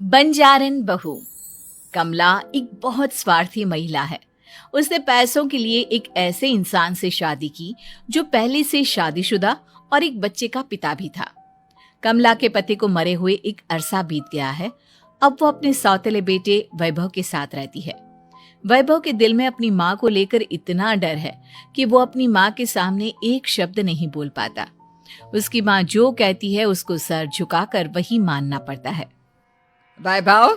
बंजारन बहू। कमला एक बहुत स्वार्थी महिला है। उसने पैसों के लिए एक ऐसे इंसान से शादी की जो पहले से शादीशुदा और एक बच्चे का पिता भी था। कमला के पति को मरे हुए एक अरसा बीत गया है। अब वो अपने सौतेले बेटे वैभव के साथ रहती है। वैभव के दिल में अपनी माँ को लेकर इतना डर है कि वो अपनी माँ के सामने एक शब्द नहीं बोल पाता। उसकी माँ जो कहती है उसको सर झुकाकर वही मानना पड़ता है। वैभव,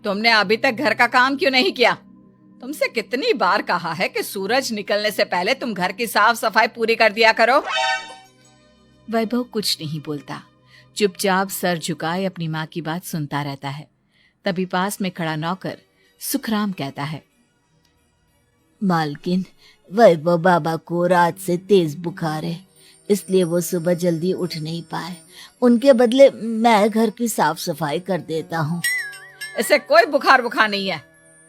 तुमने अभी तक घर का काम क्यों नहीं किया? तुमसे कितनी बार कहा है कि सूरज निकलने से पहले तुम घर की साफ सफाई पूरी कर दिया करो। वैभव कुछ नहीं बोलता, चुपचाप सर झुकाए अपनी माँ की बात सुनता रहता है। तभी पास में खड़ा नौकर सुखराम कहता है, मालकिन, वैभव बाबा को रात से तेज बुखार है, इसलिए वो सुबह जल्दी उठ नहीं पाए। उनके बदले मैं घर की साफ सफाई कर देता हूँ। इसे कोई बुखार नहीं है।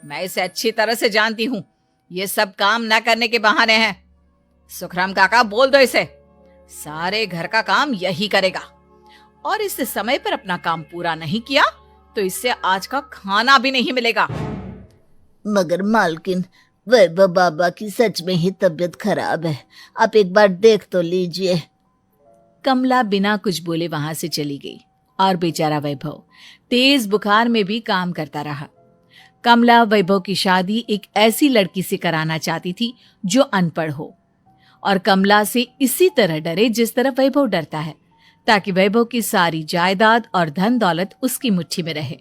मैं इसे अच्छी तरह से जानती हूँ। ये सब काम न करने के बहाने हैं। सुखराम काका, बोल दो इसे, सारे घर का काम यही करेगा। और इससे समय पर अपना काम पूरा नहीं किया तो इससे आज का खाना भी नहीं मिलेगा। मगर मालकिन, वैभव बाबा की सच में ही तबीयत खराब है, आप एक बार देख तो लीजिए। कमला बिना कुछ बोले वहां से चली गई और बेचारा वैभव तेज बुखार में भी काम करता रहा। कमला वैभव की शादी एक ऐसी लड़की से कराना चाहती थी जो अनपढ़ हो और कमला से इसी तरह डरे जिस तरह वैभव डरता है, ताकि वैभव की सारी जायदाद और धन दौलत उसकी मुट्ठी में रहे।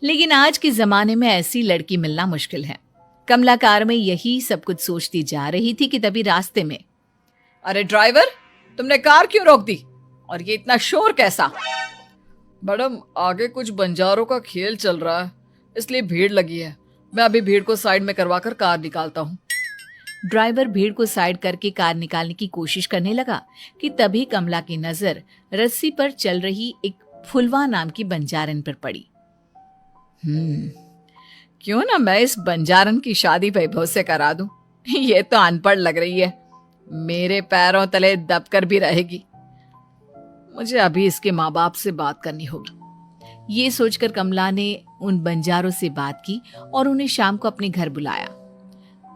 लेकिन आज के जमाने में ऐसी लड़की मिलना मुश्किल है। कमला कार में यही सब कुछ सोचती जा रही थी कि तभी रास्ते में, अरे ड्राइवर, तुमने कार क्यों रोक दी? और ये इतना शोर कैसा? मैडम, आगे कुछ बंजारों का खेल चल रहा है, इसलिए भीड़ लगी है। मैं अभी भीड़ को साइड में करवाकर कार निकालता हूँ। ड्राइवर भीड़ को साइड करके कार निकालने की कोशिश करने लगा कि तभी कमला की नजर रस्सी पर चल रही एक फुलवा नाम की बंजारन पर पड़ी। क्यों ना मैं इस बंजारन की शादी वैभव से करा दूं? ये तो अनपढ़ लग रही है, मेरे पैरों तले दबकर भी रहेगी। मुझे अभी इसके माँ बाप से बात करनी होगी। ये सोचकर कमला ने उन बंजारों से बात की और उन्हें शाम को अपने घर बुलाया।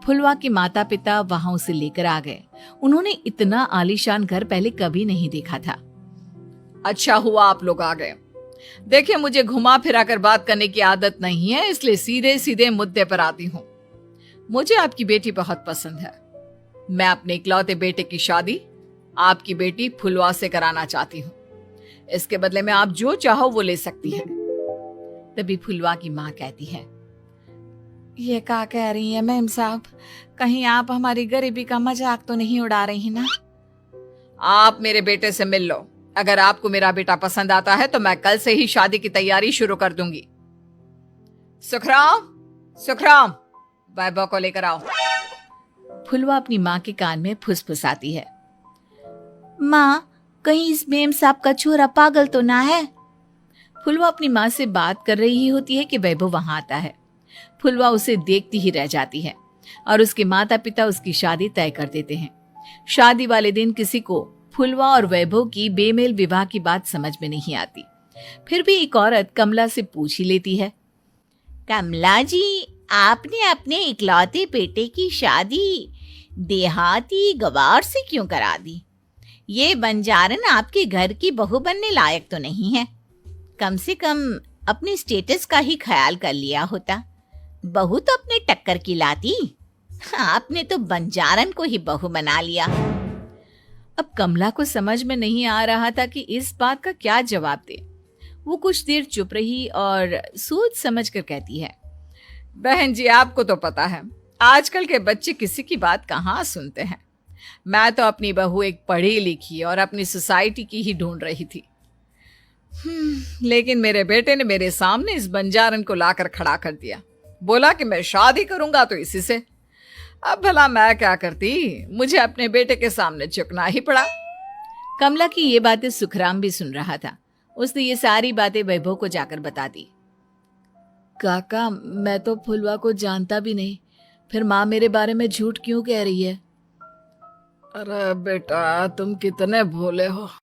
फुलवा के माता पिता वहां उसे लेकर आ गए। उन्होंने इतना आलीशान घर पहले कभी नहीं देखा था। अच्छा हुआ आप लोग आ गए। देखिए, मुझे घुमा फिरा कर बात करने की आदत नहीं है, इसलिए सीधे सीधे मुद्दे पर आती हूँ। मुझे आपकी बेटी बहुत पसंद है। मैं अपने इकलौते बेटे की शादी आपकी बेटी फुलवा से कराना चाहती हूँ। इसके बदले में आप जो चाहो वो ले सकती हैं। तभी फुलवा की माँ कहती है, ये क्या कह रही है मैम साहब? कहीं आप हमारी गरीबी का मजाक तो नहीं उड़ा रही ना? आप मेरे बेटे से मिल लो। अगर आपको मेरा बेटा पसंद आता है तो मैं कल से ही शादी की तैयारी शुरू कर दूंगी। सुखराम, सुखराम, वैभव को लेकर आओ। फुलवा अपनी माँ के कान में फुसफुसाती है, माँ, कहीं इस मेम साहब का छोरा पागल तो ना है? फुलवा अपनी माँ से बात कर रही होती है कि वैभव वहां आता है। फुलवा उसे देखती ही रह जाती है और उसके माता पिता उसकी शादी तय कर देते हैं। शादी वाले दिन किसी को फुलवा और वैभव की बेमेल विवाह की बात समझ में नहीं आती। फिर भी एक औरत कमला से पूछ ही लेती है, कमला जी, आपने अपने इकलौते बेटे की शादी देहाती गवार से क्यों करा दी? ये बंजारन आपके घर की बहू बनने लायक तो नहीं है। कम से कम अपने स्टेटस का ही ख्याल कर लिया होता। बहू तो अपने टक्कर की लाती, आपने तो बंजारन को ही बहू बना लिया। अब कमला को समझ में नहीं आ रहा था कि इस बात का क्या जवाब दे। वो कुछ देर चुप रही और सोच समझ कर कहती है, बहन जी, आपको तो पता है आजकल के बच्चे किसी की बात कहाँ सुनते हैं। मैं तो अपनी बहू एक पढ़ी लिखी और अपनी सोसाइटी की ही ढूंढ रही थी। लेकिन मेरे बेटे ने मेरे सामने इस बंजारन को लाकर खड़ा कर दिया। बोला कि मैं शादी करूंगा तो इसी से। अब भला मैं क्या करती, मुझे अपने बेटे के सामने झुकना ही पड़ा। कमला की ये बातें सुखराम भी सुन रहा था। उसने ये सारी बातें वैभव को जाकर बता दी। काका, मैं तो फुलवा को जानता भी नहीं, फिर माँ मेरे बारे में झूठ क्यों कह रही है? अरे बेटा, तुम कितने भोले हो।